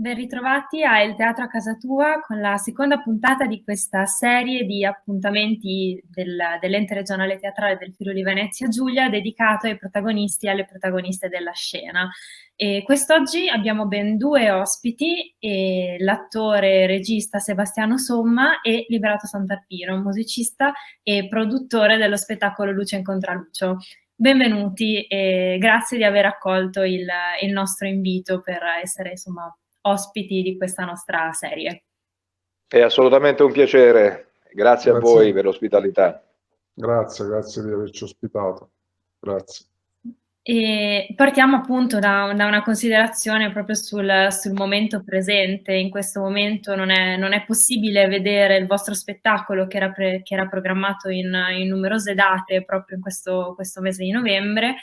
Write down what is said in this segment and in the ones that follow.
Ben ritrovati a Il Teatro a Casa Tua con la seconda puntata di questa serie di appuntamenti dell'Ente Regionale Teatrale del Friuli Venezia Giulia dedicato ai protagonisti e alle protagoniste della scena. E quest'oggi abbiamo ben due ospiti, l'attore e regista Sebastiano Somma e Liberato Santarpino, musicista e produttore dello spettacolo Luce incontra Lucio. Benvenuti e grazie di aver accolto il nostro invito per essere insomma ospiti di questa nostra serie. È assolutamente un piacere, grazie a voi Grazie, per l'ospitalità. grazie di averci ospitato. Grazie. E partiamo appunto da una considerazione proprio sul momento presente. In questo momento non è possibile vedere il vostro spettacolo che era programmato in numerose date proprio in questo mese di novembre,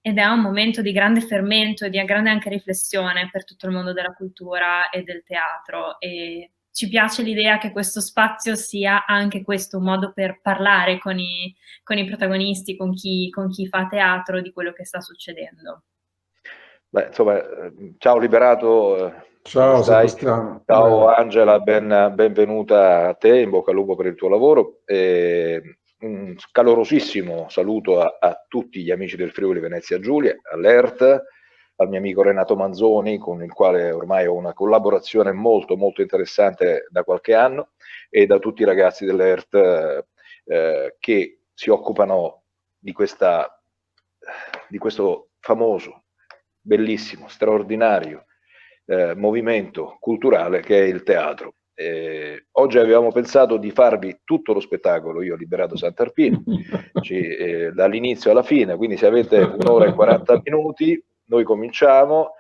ed è un momento di grande fermento e di grande anche riflessione per tutto il mondo della cultura e del teatro. E ci piace l'idea che questo spazio sia anche questo un modo per parlare con i protagonisti, con chi fa teatro di quello che sta succedendo. Beh, insomma, ciao Liberato, come Ciao stai? Sebastiano, Ciao bene. Angela, benvenuta a te, in bocca al lupo per il tuo lavoro. Un calorosissimo saluto a tutti gli amici del Friuli Venezia Giulia, all'ERT, al mio amico Renato Manzoni, con il quale ormai ho una collaborazione molto molto interessante da qualche anno, e da tutti i ragazzi dell'ERT che si occupano di questo famoso, bellissimo, straordinario movimento culturale che è il teatro. Oggi avevamo pensato di farvi tutto lo spettacolo, io ho Liberato Santarpino, dall'inizio alla fine, quindi se avete un'ora e 40 minuti, noi cominciamo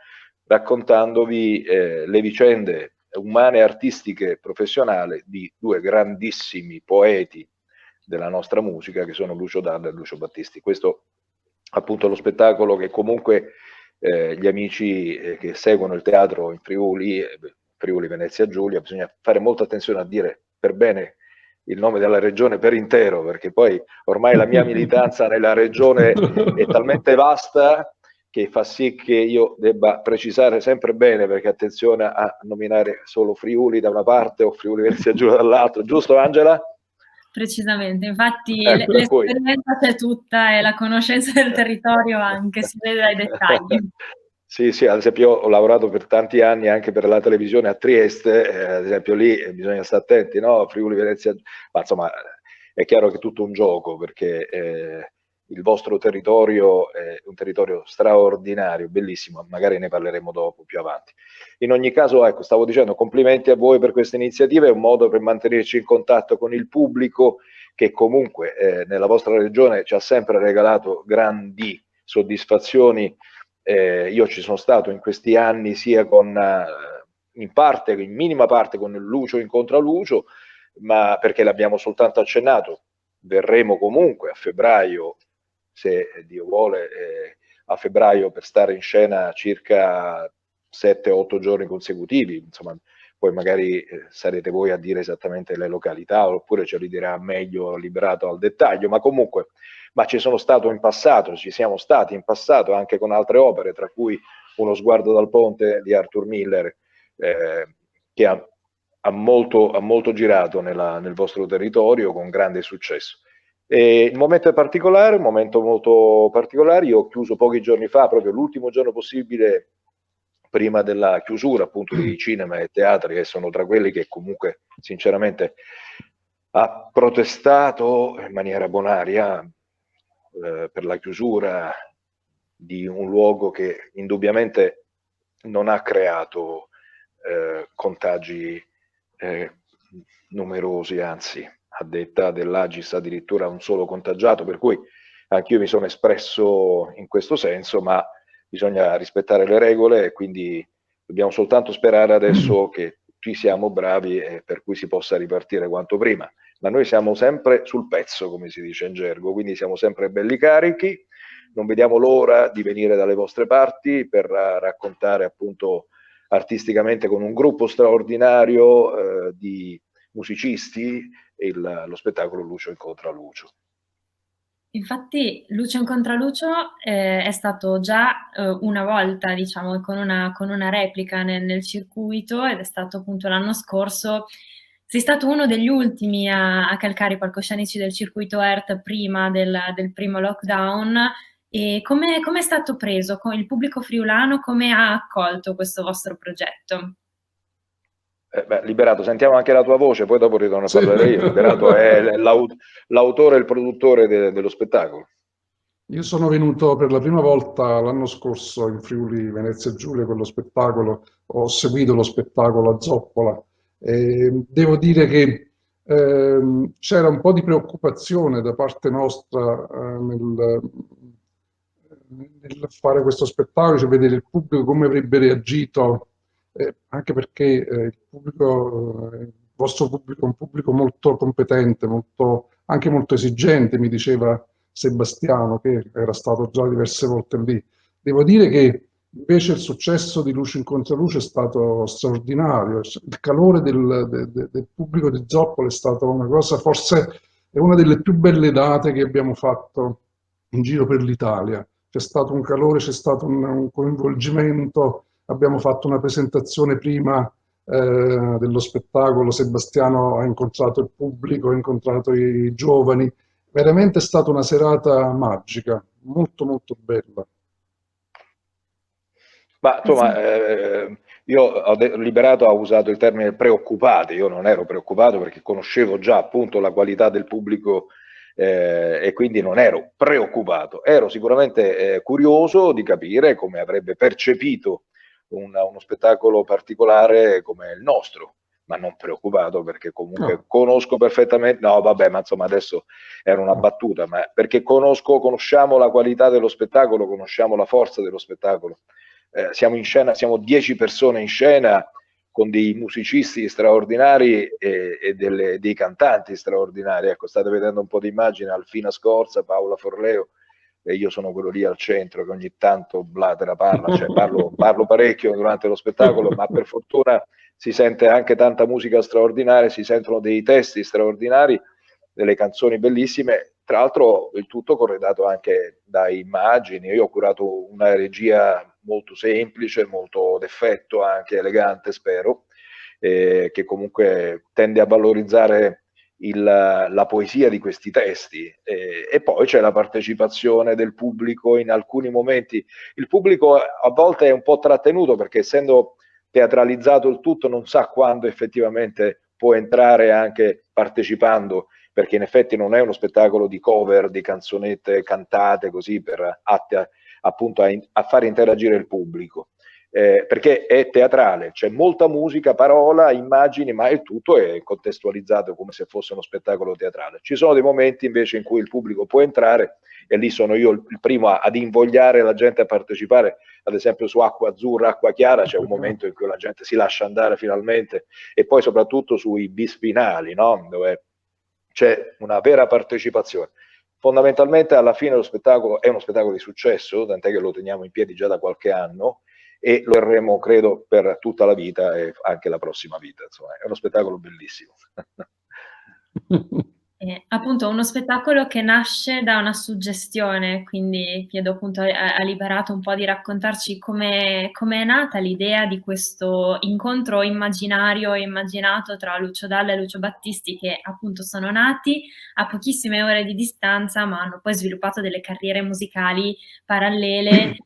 raccontandovi le vicende umane, artistiche, professionali di due grandissimi poeti della nostra musica che sono Lucio Dalla e Lucio Battisti. Questo appunto è lo spettacolo che comunque gli amici che seguono il teatro in Friuli, Friuli Venezia Giulia, bisogna fare molta attenzione a dire per bene il nome della regione per intero, perché poi ormai la mia militanza nella regione è talmente vasta che fa sì che io debba precisare sempre bene, perché attenzione a nominare solo Friuli da una parte o Friuli Venezia Giulia dall'altra, giusto Angela? Precisamente, infatti Per cui l'esperienza c'è tutta e la conoscenza del territorio anche, si vede dai dettagli. Sì, sì, ad esempio io ho lavorato per tanti anni anche per la televisione a Trieste, ad esempio lì bisogna stare attenti, no? Friuli, Venezia, ma insomma è chiaro che è tutto un gioco perché il vostro territorio è un territorio straordinario, bellissimo, magari ne parleremo dopo, più avanti. In ogni caso, ecco, stavo dicendo complimenti a voi per questa iniziativa, è un modo per mantenerci in contatto con il pubblico che comunque nella vostra regione ci ha sempre regalato grandi soddisfazioni. Io ci sono stato in questi anni sia con, in parte, in minima parte con Lucio incontra Lucio, ma perché l'abbiamo soltanto accennato, verremo comunque a febbraio, se Dio vuole, a febbraio per stare in scena circa 7-8 giorni consecutivi, insomma, poi magari sarete voi a dire esattamente le località, oppure ce li dirà meglio Liberato al dettaglio, ma comunque ma ci sono stato in passato, ci siamo stati in passato anche con altre opere, tra cui Uno sguardo dal ponte di Arthur Miller, che ha molto girato nel vostro territorio con grande successo. E il momento è particolare, un momento molto particolare, io ho chiuso pochi giorni fa, proprio l'ultimo giorno possibile prima della chiusura appunto di cinema e teatri, che sono tra quelli che comunque sinceramente ha protestato in maniera bonaria per la chiusura di un luogo che indubbiamente non ha creato contagi numerosi, anzi, a detta dell'Agis addirittura un solo contagiato, per cui anch'io mi sono espresso in questo senso, ma bisogna rispettare le regole e quindi dobbiamo soltanto sperare adesso che tutti siamo bravi e per cui si possa ripartire quanto prima. Ma noi siamo sempre sul pezzo, come si dice in gergo, quindi siamo sempre belli carichi, non vediamo l'ora di venire dalle vostre parti per raccontare appunto artisticamente con un gruppo straordinario di musicisti lo spettacolo Lucio incontra Lucio. Infatti Lucio incontra Lucio, è stato già, una volta diciamo con una replica nel circuito ed è stato appunto l'anno scorso. Sei stato uno degli ultimi a calcare i palcoscenici del circuito Earth prima del primo lockdown. E come è stato preso? Il pubblico friulano come ha accolto questo vostro progetto? Liberato, sentiamo anche la tua voce, poi dopo ritorno a Sì. parlare io. Liberato è l'autore e il produttore dello spettacolo. Io sono venuto per la prima volta l'anno scorso in Friuli, Venezia Giulia con lo spettacolo, ho seguito lo spettacolo a Zoppola e devo dire che c'era un po' di preoccupazione da parte nostra nel fare questo spettacolo, cioè vedere il pubblico come avrebbe reagito, anche perché il vostro pubblico è un pubblico molto competente, anche molto esigente, mi diceva Sebastiano, che era stato già diverse volte lì. Devo dire che invece il successo di Luce incontra Luce è stato straordinario. Il calore del pubblico di Zoppola è stata una cosa, forse è una delle più belle date che abbiamo fatto in giro per l'Italia. C'è stato un calore, c'è stato un coinvolgimento. Abbiamo fatto una presentazione prima dello spettacolo. Sebastiano ha incontrato il pubblico, ha incontrato i giovani. Veramente è stata una serata magica, molto molto bella. Ma insomma, Liberato ha usato il termine preoccupati, io non ero preoccupato perché conoscevo già appunto la qualità del pubblico e quindi non ero preoccupato, ero sicuramente curioso di capire come avrebbe percepito uno spettacolo particolare come il nostro, ma non preoccupato perché comunque No, conosco perfettamente, no vabbè, ma insomma adesso era una no. battuta, ma perché conosciamo la qualità dello spettacolo, conosciamo la forza dello spettacolo. Siamo in scena, siamo 10 persone in scena con dei musicisti straordinari dei cantanti straordinari. Ecco, state vedendo un po' di immagini, Alfina Scorza, Paola Forleo, e io sono quello lì al centro che ogni tanto blatera parla, cioè parlo parecchio durante lo spettacolo, ma per fortuna si sente anche tanta musica straordinaria, si sentono dei testi straordinari, delle canzoni bellissime, tra l'altro il tutto corredato anche da immagini. Io ho curato una regia molto semplice, molto d'effetto, anche elegante spero, che comunque tende a valorizzare la poesia di questi testi e poi c'è la partecipazione del pubblico in alcuni momenti. Il pubblico a volte è un po' trattenuto perché essendo teatralizzato il tutto non sa quando effettivamente può entrare anche partecipando, perché in effetti non è uno spettacolo di cover di canzonette cantate così per appunto a fare interagire il pubblico. Perché è teatrale, c'è molta musica, parola, immagini, ma il tutto è contestualizzato come se fosse uno spettacolo teatrale. Ci sono dei momenti invece in cui il pubblico può entrare e lì sono io il primo ad invogliare la gente a partecipare, ad esempio su Acqua Azzurra, Acqua Chiara c'è un momento in cui la gente si lascia andare finalmente e poi soprattutto sui bispinali, no? Dove c'è una vera partecipazione. Fondamentalmente alla fine lo spettacolo è uno spettacolo di successo, tant'è che lo teniamo in piedi già da qualche anno e lo terremo credo per tutta la vita e anche la prossima vita, insomma è uno spettacolo bellissimo. Appunto uno spettacolo che nasce da una suggestione, quindi chiedo appunto a Liberato un po' di raccontarci come è nata l'idea di questo incontro immaginario e immaginato tra Lucio Dalla e Lucio Battisti, che appunto sono nati a pochissime ore di distanza, ma hanno poi sviluppato delle carriere musicali parallele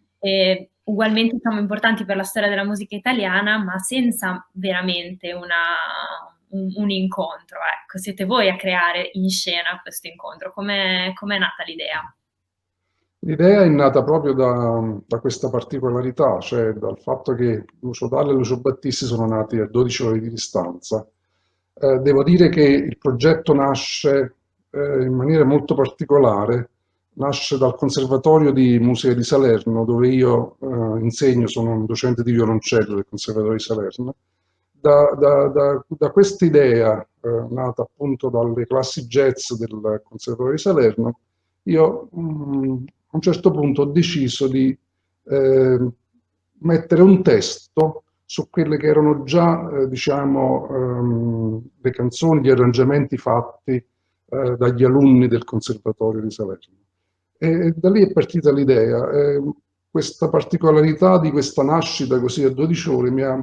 ugualmente diciamo, importanti per la storia della musica italiana, ma senza veramente un incontro. Ecco, siete voi a creare in scena questo incontro. Com'è nata l'idea? L'idea è nata proprio da questa particolarità, cioè dal fatto che Lucio Dalla e Lucio Battisti sono nati a 12 ore di distanza. Devo dire che il progetto nasce in maniera molto particolare, nasce dal Conservatorio di Musica di Salerno, dove io insegno, sono un docente di violoncello del Conservatorio di Salerno. Da questa idea, nata appunto dalle classi jazz del Conservatorio di Salerno, io a un certo punto ho deciso di mettere un testo su quelle che erano già, diciamo, le canzoni, gli arrangiamenti fatti dagli alunni del Conservatorio di Salerno. E da lì è partita l'idea. Questa particolarità di questa nascita così a 12 ore mi ha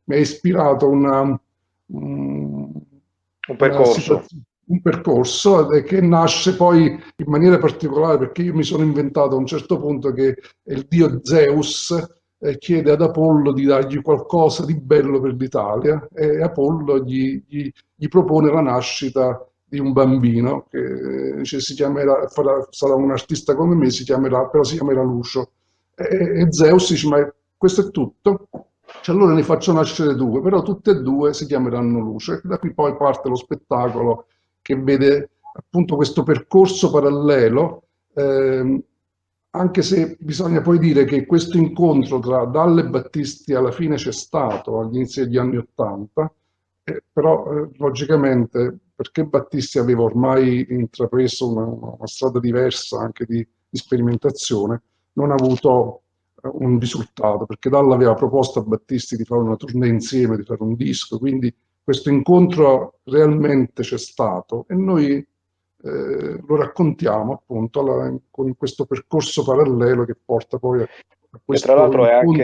ispirato un, Un percorso. un percorso che nasce poi in maniera particolare perché io mi sono inventato a un certo punto che il dio Zeus chiede ad Apollo di dargli qualcosa di bello per l'Italia e Apollo gli propone la nascita di un bambino che dice, sarà un artista come me, però si chiamerà Lucio. E Zeus dice, ma questo è tutto? Cioè, allora ne faccio nascere due, però tutte e due si chiameranno Luce. E da qui poi parte lo spettacolo che vede appunto questo percorso parallelo, anche se bisogna poi dire che questo incontro tra Dalle e Battisti alla fine c'è stato agli inizi degli anni Ottanta, però logicamente perché Battisti aveva ormai intrapreso una strada diversa anche di sperimentazione, non ha avuto un risultato, perché Dalla aveva proposto a Battisti di fare una tournée insieme, di fare un disco, quindi questo incontro realmente c'è stato e noi lo raccontiamo appunto con questo percorso parallelo che porta poi a Che tra questo l'altro incontro.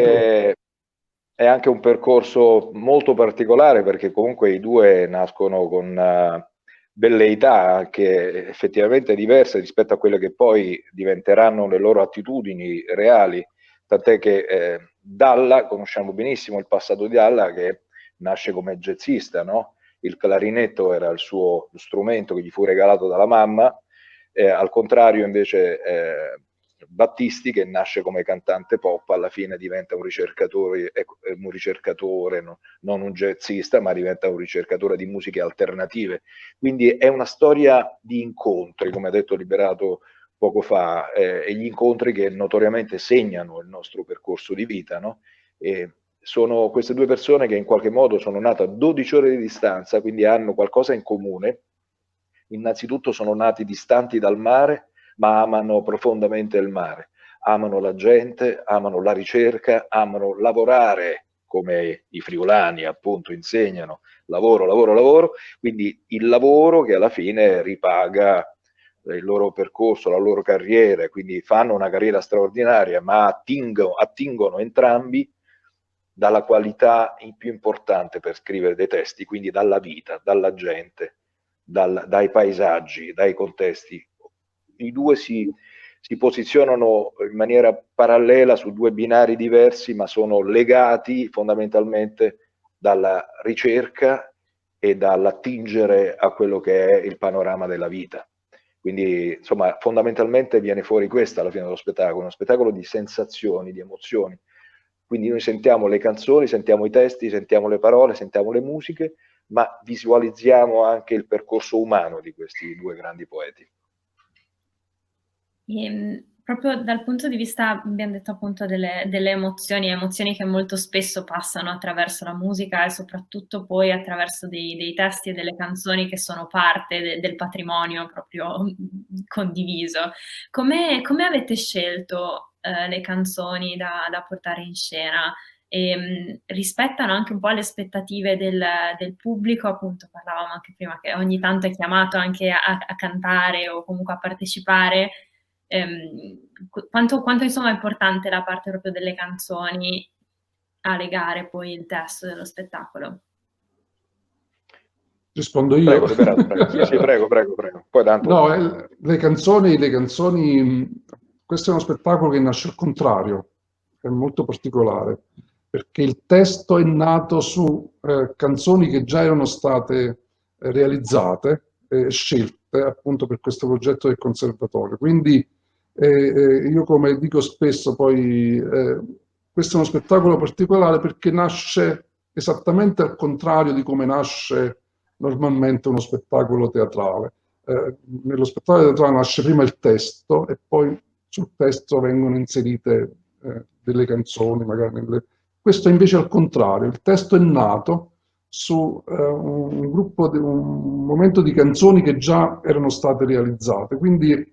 è anche un percorso molto particolare perché comunque i due nascono con velleità anche effettivamente diverse rispetto a quelle che poi diventeranno le loro attitudini reali, tant'è che Dalla, conosciamo benissimo il passato di Dalla che nasce come jazzista, no? Il clarinetto era il suo strumento che gli fu regalato dalla mamma, al contrario invece Battisti che nasce come cantante pop alla fine diventa un ricercatore non un jazzista ma diventa un ricercatore di musiche alternative, quindi è una storia di incontri come ha detto Liberato poco fa, e gli incontri che notoriamente segnano il nostro percorso di vita, no? E sono queste due persone che in qualche modo sono nate a 12 ore di distanza, quindi hanno qualcosa in comune. Innanzitutto sono nati distanti dal mare, ma amano profondamente il mare, amano la gente, amano la ricerca, amano lavorare come i friulani appunto insegnano, lavoro, lavoro, lavoro, quindi il lavoro che alla fine ripaga il loro percorso, la loro carriera, quindi fanno una carriera straordinaria, ma attingono entrambi dalla qualità più importante per scrivere dei testi, quindi dalla vita, dalla gente, dai paesaggi, dai contesti. I due si posizionano in maniera parallela su due binari diversi, ma sono legati fondamentalmente dalla ricerca e dall'attingere a quello che è il panorama della vita. Quindi, insomma, fondamentalmente viene fuori questo alla fine dello spettacolo, uno spettacolo di sensazioni, di emozioni. Quindi noi sentiamo le canzoni, sentiamo i testi, sentiamo le parole, sentiamo le musiche, ma visualizziamo anche il percorso umano di questi due grandi poeti. Proprio dal punto di vista, abbiamo detto appunto delle emozioni che molto spesso passano attraverso la musica e soprattutto poi attraverso dei testi e delle canzoni che sono parte del patrimonio proprio condiviso. Come avete scelto le canzoni da portare in scena? Rispettano anche un po' le aspettative del pubblico, appunto parlavamo anche prima che ogni tanto è chiamato anche a cantare o comunque a partecipare. Quanto insomma è importante la parte proprio delle canzoni a legare poi il testo dello spettacolo? Rispondo io? Prego, Liberato, prego. Sì, prego. Poi tanto... No, le canzoni, questo è uno spettacolo che nasce al contrario, è molto particolare, perché il testo è nato su canzoni che già erano state realizzate, scelte appunto per questo progetto del conservatorio. Quindi io come dico spesso poi, questo è uno spettacolo particolare perché nasce esattamente al contrario di come nasce normalmente uno spettacolo teatrale. Nello spettacolo teatrale nasce prima il testo e poi sul testo vengono inserite delle canzoni, Questo invece è al contrario, il testo è nato su un momento di canzoni che già erano state realizzate, quindi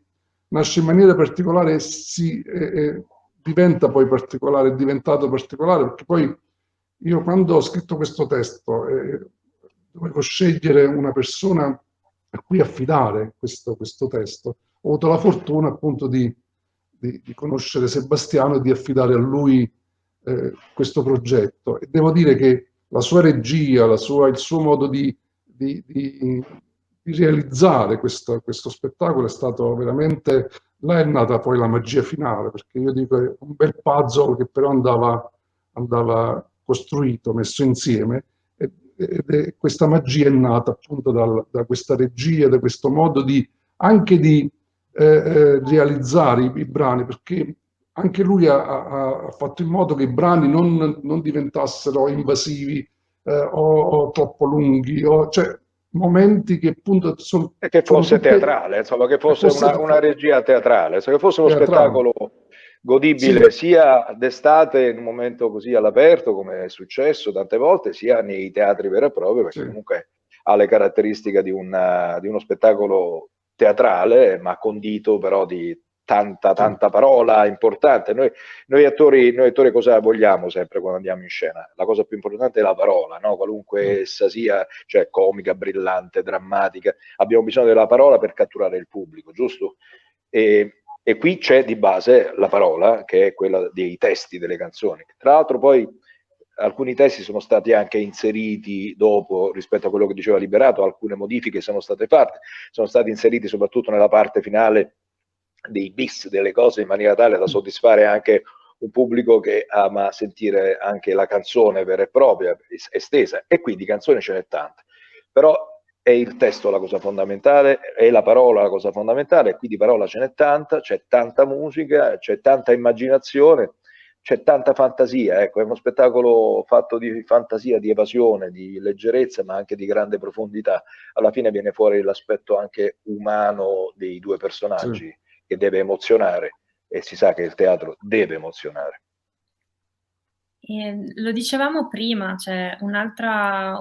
nasce in maniera particolare e diventa poi particolare, è diventato particolare perché poi io quando ho scritto questo testo dovevo scegliere una persona a cui affidare questo testo. ho avuto la fortuna appunto di conoscere Sebastiano e di affidare a lui questo progetto. E devo dire che la sua regia, il suo modo di realizzare questo spettacolo è stato veramente... Là è nata poi la magia finale, perché io dico è un bel puzzle che però andava costruito, messo insieme, questa magia è nata appunto da questa regia, da questo modo anche di realizzare i brani, perché anche lui ha fatto in modo che i brani non diventassero invasivi o troppo lunghi, cioè momenti che appunto E che sono fosse tutte teatrale, insomma, che che fosse fosse una regia teatrale, che fosse uno teatrale. spettacolo Sì, godibile sia d'estate in un momento così all'aperto, come è successo tante volte, sia nei teatri veri e propri, perché sì, comunque ha le caratteristiche di uno spettacolo teatrale, ma condito però di tanta, sì, tanta parola importante. Noi attori cosa vogliamo sempre quando andiamo in scena? La cosa più importante è la parola, no? Qualunque essa sia, cioè comica, brillante, drammatica, abbiamo bisogno della parola per catturare il pubblico, giusto? E qui c'è di base la parola, che è quella dei testi delle canzoni. Tra l'altro poi alcuni testi sono stati anche inseriti dopo rispetto a quello che diceva Liberato, alcune modifiche sono state fatte, sono stati inseriti soprattutto nella parte finale dei bis, delle cose, in maniera tale da soddisfare anche un pubblico che ama sentire anche la canzone vera e propria, estesa, e quindi canzoni ce n'è tante. Però è il testo la cosa fondamentale, è la parola la cosa fondamentale, e quindi parola ce n'è tanta, c'è tanta musica, c'è tanta immaginazione, c'è tanta fantasia, ecco, è uno spettacolo fatto di fantasia, di evasione, di leggerezza, ma anche di grande profondità. Alla fine viene fuori l'aspetto anche umano dei due sì. personaggi, che deve emozionare, e si sa che il teatro deve emozionare. Lo dicevamo prima, c'è un'altra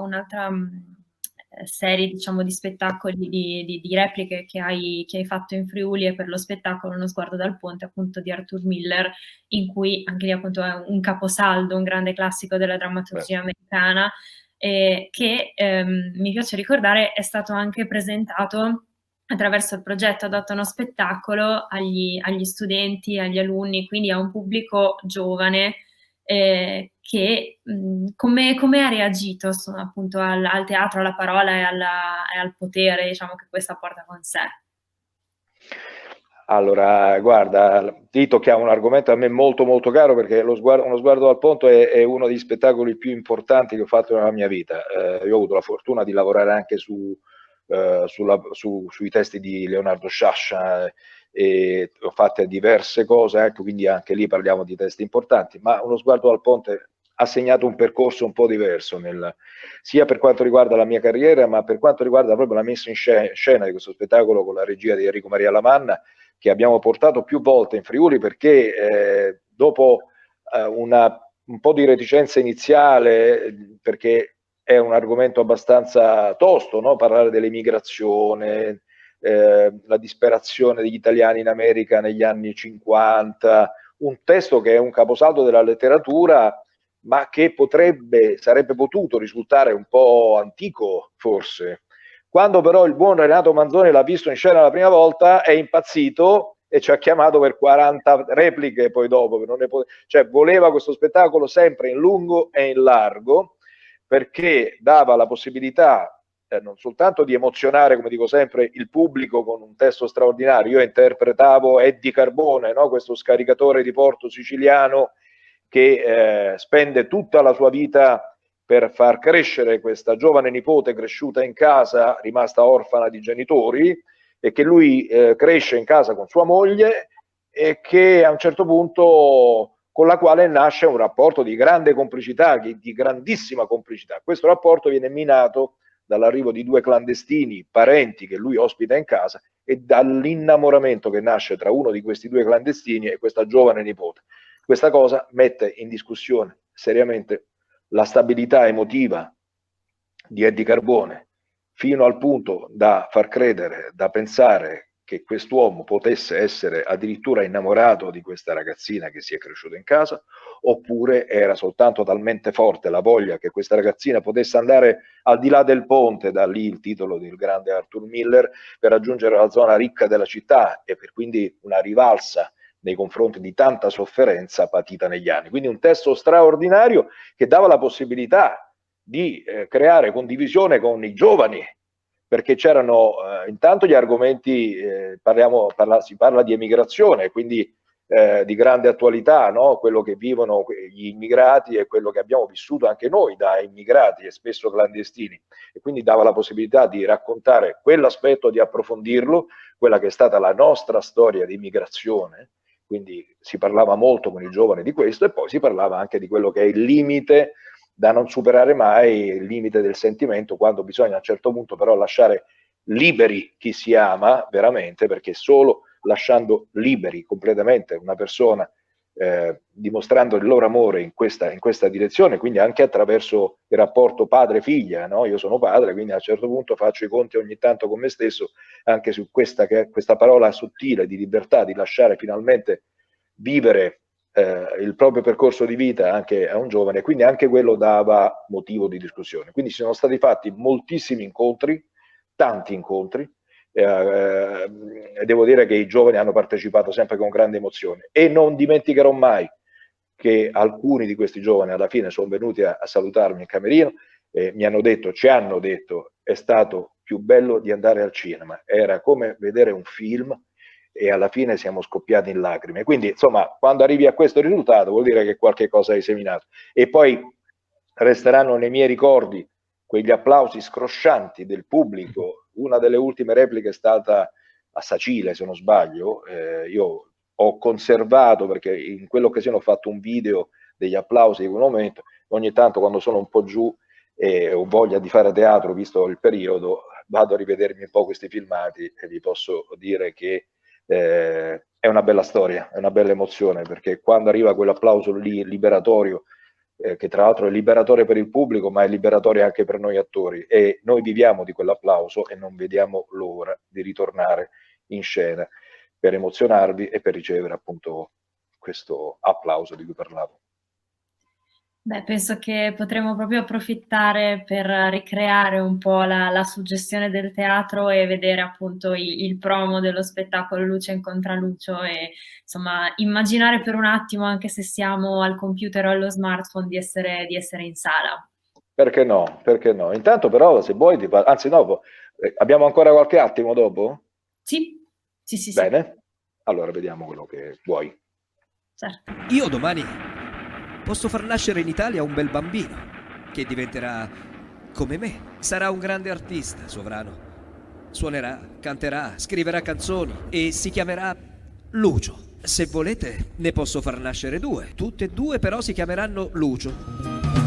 serie, diciamo, di spettacoli, di repliche che hai fatto in Friuli, e per lo spettacolo Uno sguardo dal ponte, appunto, di Arthur Miller, in cui anche lì appunto è un caposaldo, un grande classico della drammaturgia americana, che mi piace ricordare è stato anche presentato attraverso il progetto Adatta uno spettacolo agli studenti, agli alunni, quindi a un pubblico giovane, che come ha reagito appunto al teatro, alla parola e al potere, diciamo, che questa porta con sé? Allora, guarda, ti tocchiamo un argomento a me molto molto caro, perché Uno sguardo dal ponte è uno degli spettacoli più importanti che ho fatto nella mia vita. Io ho avuto la fortuna di lavorare anche sui testi di Leonardo Sciascia, e ho fatto diverse cose, ecco, quindi anche lì parliamo di testi importanti, ma Uno sguardo dal ponte ha segnato un percorso un po' diverso, sia per quanto riguarda la mia carriera, ma per quanto riguarda proprio la messa in scena di questo spettacolo con la regia di Enrico Maria Lamanna, che abbiamo portato più volte in Friuli, perché dopo un po' di reticenza iniziale, perché è un argomento abbastanza tosto, no? Parlare dell'emigrazione, la disperazione degli italiani in America negli anni 50, un testo che è un caposaldo della letteratura, ma che sarebbe potuto risultare un po' antico, forse. Quando però il buon Renato Manzoni l'ha visto in scena la prima volta, è impazzito e ci ha chiamato per 40 repliche poi dopo. Cioè, voleva questo spettacolo sempre in lungo e in largo, perché dava la possibilità non soltanto di emozionare, come dico sempre, il pubblico con un testo straordinario. Io interpretavo Eddie Carbone, no? Questo scaricatore di porto siciliano che spende tutta la sua vita per far crescere questa giovane nipote cresciuta in casa, rimasta orfana di genitori, e che lui cresce in casa con sua moglie, e che a un certo punto, con la quale nasce un rapporto di grande complicità, di grandissima complicità. Questo rapporto viene minato dall'arrivo di due clandestini parenti che lui ospita in casa, e dall'innamoramento che nasce tra uno di questi due clandestini e questa giovane nipote. Questa cosa mette in discussione seriamente la stabilità emotiva di Eddie Carbone, fino al punto da far credere, da pensare che quest'uomo potesse essere addirittura innamorato di questa ragazzina che si è cresciuta in casa, oppure era soltanto talmente forte la voglia che questa ragazzina potesse andare al di là del ponte, da lì il titolo del grande Arthur Miller, per raggiungere la zona ricca della città, e per quindi una rivalsa nei confronti di tanta sofferenza patita negli anni. Quindi un testo straordinario che dava la possibilità di creare condivisione con i giovani, perché c'erano intanto gli argomenti, si parla di emigrazione, quindi di grande attualità, no? Quello che vivono gli immigrati e quello che abbiamo vissuto anche noi da immigrati e spesso clandestini, e quindi dava la possibilità di raccontare quell'aspetto, di approfondirlo, quella che è stata la nostra storia di immigrazione. Quindi si parlava molto con i giovani di questo, e poi si parlava anche di quello che è il limite da non superare mai, il limite del sentimento, quando bisogna a un certo punto però lasciare liberi chi si ama veramente, perché solo lasciando liberi completamente una persona, dimostrando il loro amore in questa direzione, quindi anche attraverso il rapporto padre-figlia, no? Io sono padre, quindi a un certo punto faccio i conti ogni tanto con me stesso, anche su questa parola sottile di libertà, di lasciare finalmente vivere il proprio percorso di vita anche a un giovane, quindi anche quello dava motivo di discussione. Quindi ci sono stati fatti moltissimi incontri, tanti incontri, devo dire che i giovani hanno partecipato sempre con grande emozione, e non dimenticherò mai che alcuni di questi giovani alla fine sono venuti a salutarmi in camerino e ci hanno detto è stato più bello di andare al cinema, era come vedere un film, e alla fine siamo scoppiati in lacrime. Quindi insomma, quando arrivi a questo risultato vuol dire che qualche cosa hai seminato, e poi resteranno nei miei ricordi quegli applausi scroscianti del pubblico. Una delle ultime repliche è stata a Sacile, se non sbaglio. Io ho conservato, perché in quell'occasione ho fatto un video degli applausi di quel momento. Ogni tanto, quando sono un po' giù e ho voglia di fare teatro, visto il periodo, vado a rivedermi un po' questi filmati, e vi posso dire che è una bella storia, è una bella emozione, perché quando arriva quell'applauso lì liberatorio, che tra l'altro è liberatorio per il pubblico, ma è liberatorio anche per noi attori, e noi viviamo di quell'applauso e non vediamo l'ora di ritornare in scena per emozionarvi e per ricevere appunto questo applauso di cui parlavo. Beh, penso che potremo proprio approfittare per ricreare un po' la suggestione del teatro e vedere appunto il promo dello spettacolo Luce in Contralucio, e insomma immaginare per un attimo, anche se siamo al computer o allo smartphone, di essere in sala. Perché no? Perché no? Intanto però, se vuoi, anzi no, abbiamo ancora qualche attimo dopo? Sì. Bene, allora vediamo quello che vuoi. Certo. Io domani posso far nascere in Italia un bel bambino che diventerà come me. Sarà un grande artista, sovrano. Suonerà, canterà, scriverà canzoni e si chiamerà Lucio. Se volete, ne posso far nascere 2. Tutte e 2 però si chiameranno Lucio.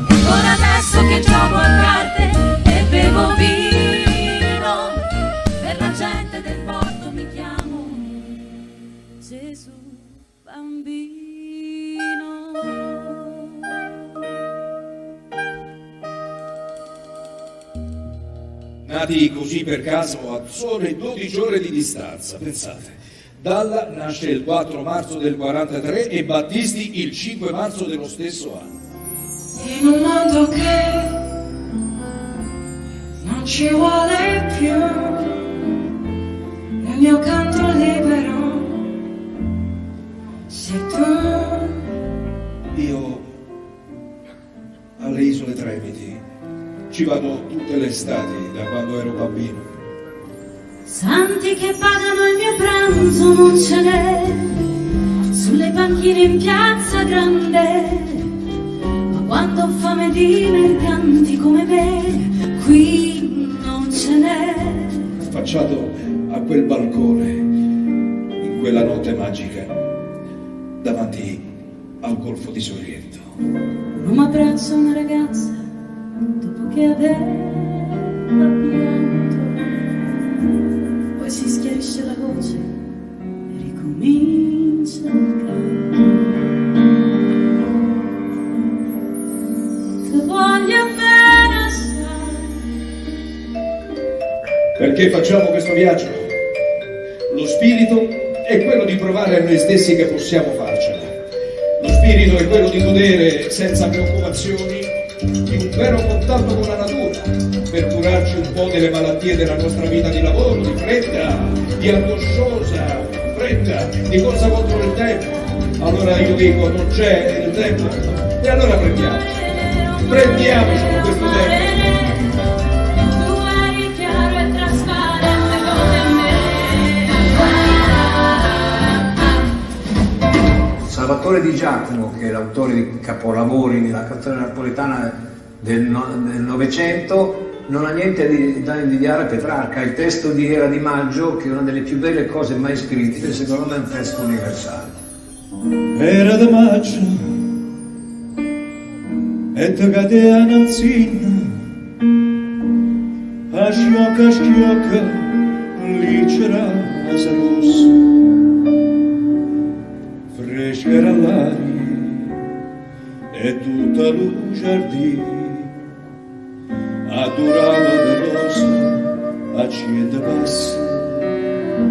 Ora adesso che gioco a carte e bevo vino, per la gente del porto mi chiamo Gesù bambino. Nati così per caso a sole 12 ore di distanza, pensate. Dalla nasce il 4 marzo del 43 e Battisti il 5 marzo dello stesso anno. In un mondo che non ci vuole più, il mio canto libero sei tu. Io alle isole Tremiti ci vado tutte le estati da quando ero bambino. Santi che pagano il mio pranzo non ce n'è, sulle panchine in piazza grande, ma quando ho fame di mercanti come me, qui non ce n'è. Affacciato a quel balcone, in quella notte magica, davanti al golfo di Sorrento. Un uomo abbraccia una ragazza dopo che aveva pianto, poi si schiarisce la voce e ricomincia il canto. Ti voglio bene assai. Perché facciamo questo viaggio? Lo spirito è quello di provare a noi stessi che possiamo farcela. Lo spirito è quello di godere senza preoccupazioni di un vero contatto con la natura, per curarci un po' delle malattie della nostra vita di lavoro, di fretta, di angosciosa fretta, di corsa contro il tempo. Allora io dico, non c'è il tempo, e allora prendiamoci con questo tempo. Salvatore Di Giacomo, che è l'autore di capolavori nella canzone napoletana del Novecento, non ha niente da invidiare a Petrarca. Il testo di Era di Maggio, che è una delle più belle cose mai scritte, secondo me è un testo universale. Era di maggio e te cadea nanzina, a schiocca, lì c'era la rossa, fresca era l'aria e tutta il giardino adorava le rose a cielo basso.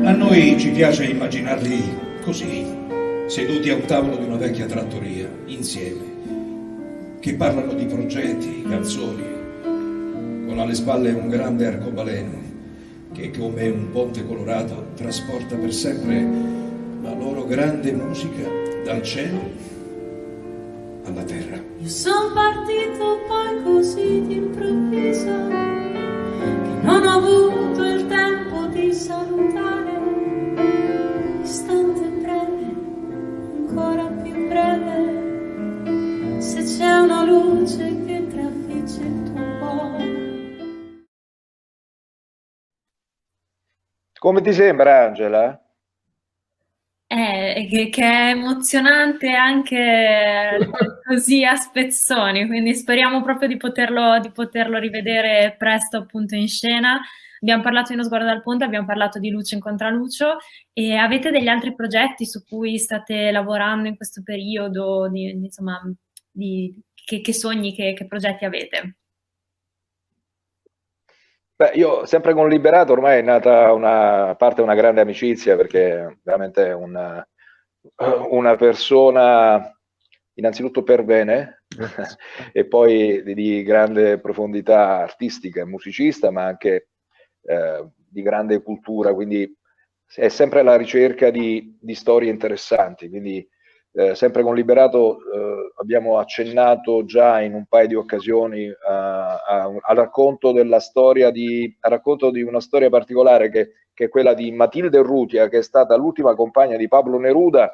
A noi ci piace immaginarli così, seduti a un tavolo di una vecchia trattoria, insieme, che parlano di progetti, canzoni, con alle spalle un grande arcobaleno che, come un ponte colorato, trasporta per sempre la loro grande musica dal cielo alla terra. Io son partito poi così d'improvviso che non ho avuto il tempo di salutare. Istante breve, ancora più breve, se c'è una luce che trafigge il tuo cuore. Come ti sembra, Angela? Che è emozionante anche così a spezzoni, quindi speriamo proprio di poterlo rivedere presto appunto in scena. Abbiamo parlato di Uno sguardo dal ponte, abbiamo parlato di Luce incontra Lucio, e avete degli altri progetti su cui state lavorando in questo periodo? Che sogni, che progetti avete? Beh, io sempre con Liberato ormai è nata a parte una grande amicizia, perché è veramente una persona innanzitutto per bene e poi di grande profondità artistica e musicista, ma anche di grande cultura, quindi è sempre alla ricerca di storie interessanti. Quindi sempre con Liberato abbiamo accennato già in un paio di occasioni al racconto della storia al racconto di una storia particolare che è quella di Matilde Urrutia, che è stata l'ultima compagna di Pablo Neruda,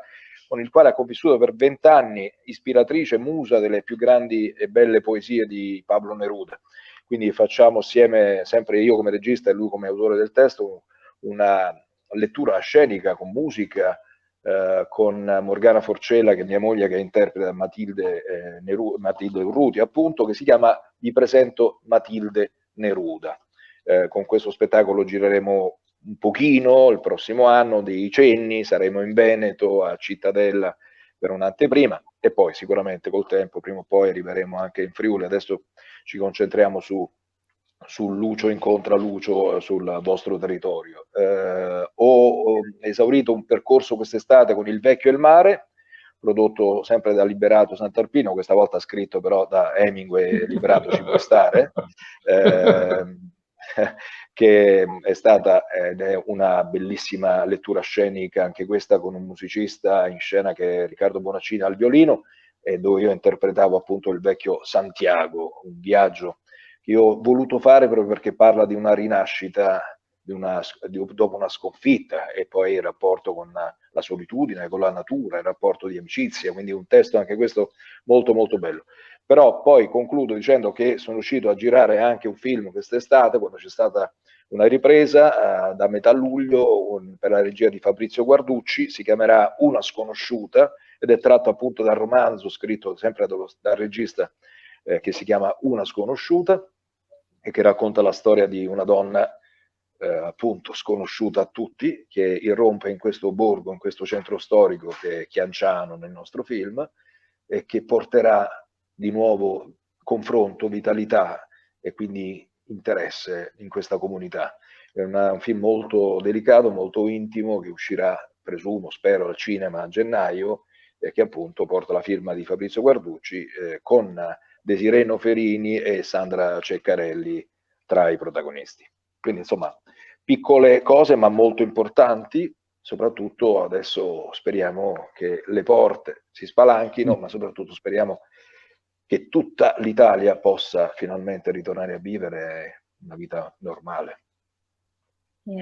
con il quale ha convissuto per 20 anni, ispiratrice, musa delle più grandi e belle poesie di Pablo Neruda. Quindi facciamo assieme, sempre io come regista e lui come autore del testo, una lettura scenica con musica, con Morgana Forcella, che è mia moglie, che interpreta Matilde Urrutia, appunto, che si chiama Vi presento Matilde Neruda. Con questo spettacolo gireremo un pochino il prossimo anno, dei cenni, saremo in Veneto, a Cittadella per un'anteprima, e poi sicuramente col tempo prima o poi arriveremo anche in Friuli. Adesso ci concentriamo su Lucio incontra Lucio sul vostro territorio. Ho esaurito un percorso quest'estate con Il Vecchio e il Mare, prodotto sempre da Liberato Sant'Arpino, questa volta scritto però da Hemingway. Liberato ci può stare, che è stata ed è una bellissima lettura scenica, anche questa con un musicista in scena che è Riccardo Bonaccini al violino, e dove io interpretavo appunto il vecchio Santiago, un viaggio che io ho voluto fare proprio perché parla di una rinascita dopo una sconfitta, e poi il rapporto con la solitudine, con la natura, il rapporto di amicizia, quindi un testo anche questo molto molto bello. Però poi concludo dicendo che sono riuscito a girare anche un film quest'estate, quando c'è stata una ripresa da metà luglio per la regia di Fabrizio Guarducci, si chiamerà Una sconosciuta, ed è tratto appunto dal romanzo scritto sempre dal regista che si chiama Una sconosciuta, e che racconta la storia di una donna appunto sconosciuta a tutti, che irrompe in questo borgo, in questo centro storico che è Chianciano nel nostro film, e che porterà di nuovo confronto, vitalità e quindi interesse in questa comunità. È un film molto delicato, molto intimo, che uscirà, presumo, spero, al cinema a gennaio, e che appunto porta la firma di Fabrizio Guarducci, con Desirée Noferini e Sandra Ceccarelli tra i protagonisti. Quindi insomma, piccole cose ma molto importanti. Soprattutto adesso speriamo che le porte si spalanchino, ma soprattutto speriamo che tutta l'Italia possa finalmente ritornare a vivere una vita normale.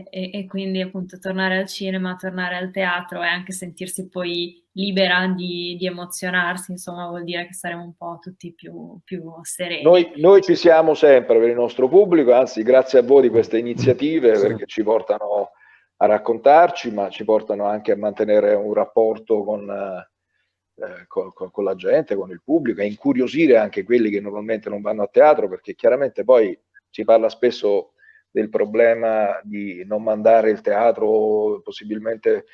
E quindi appunto tornare al cinema, tornare al teatro e anche sentirsi poi libera di emozionarsi, insomma, vuol dire che saremo un po' tutti più sereni. Noi ci siamo sempre per il nostro pubblico, anzi grazie a voi di queste iniziative, perché ci portano a raccontarci, ma ci portano anche a mantenere un rapporto con la gente, con il pubblico, a incuriosire anche quelli che normalmente non vanno a teatro, perché chiaramente poi si parla spesso del problema di non mandare il teatro, possibilmente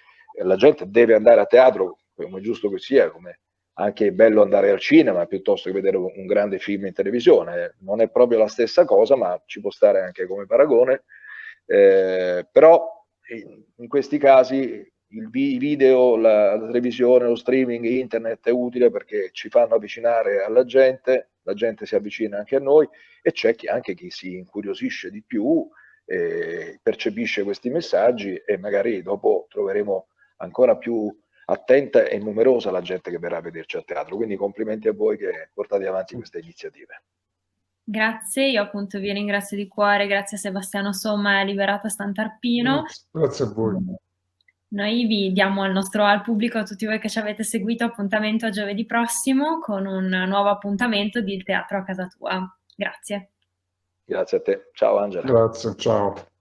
la gente deve andare a teatro, come è giusto che sia, come anche è bello andare al cinema piuttosto che vedere un grande film in televisione. Non è proprio la stessa cosa, ma ci può stare anche come paragone. Però in questi casi i video, la televisione, lo streaming, internet è utile perché ci fanno avvicinare alla gente, la gente si avvicina anche a noi, e c'è anche chi si incuriosisce di più, percepisce questi messaggi, e magari dopo troveremo ancora più attenta e numerosa la gente che verrà a vederci a teatro. Quindi complimenti a voi che portate avanti queste iniziative. Grazie, io appunto vi ringrazio di cuore, grazie a Sebastiano Somma e a Liberato Stantarpino. Grazie a voi. Noi vi diamo al pubblico, a tutti voi che ci avete seguito, appuntamento a giovedì prossimo con un nuovo appuntamento di Il Teatro a Casa Tua. Grazie. Grazie a te. Ciao Angela. Grazie, ciao.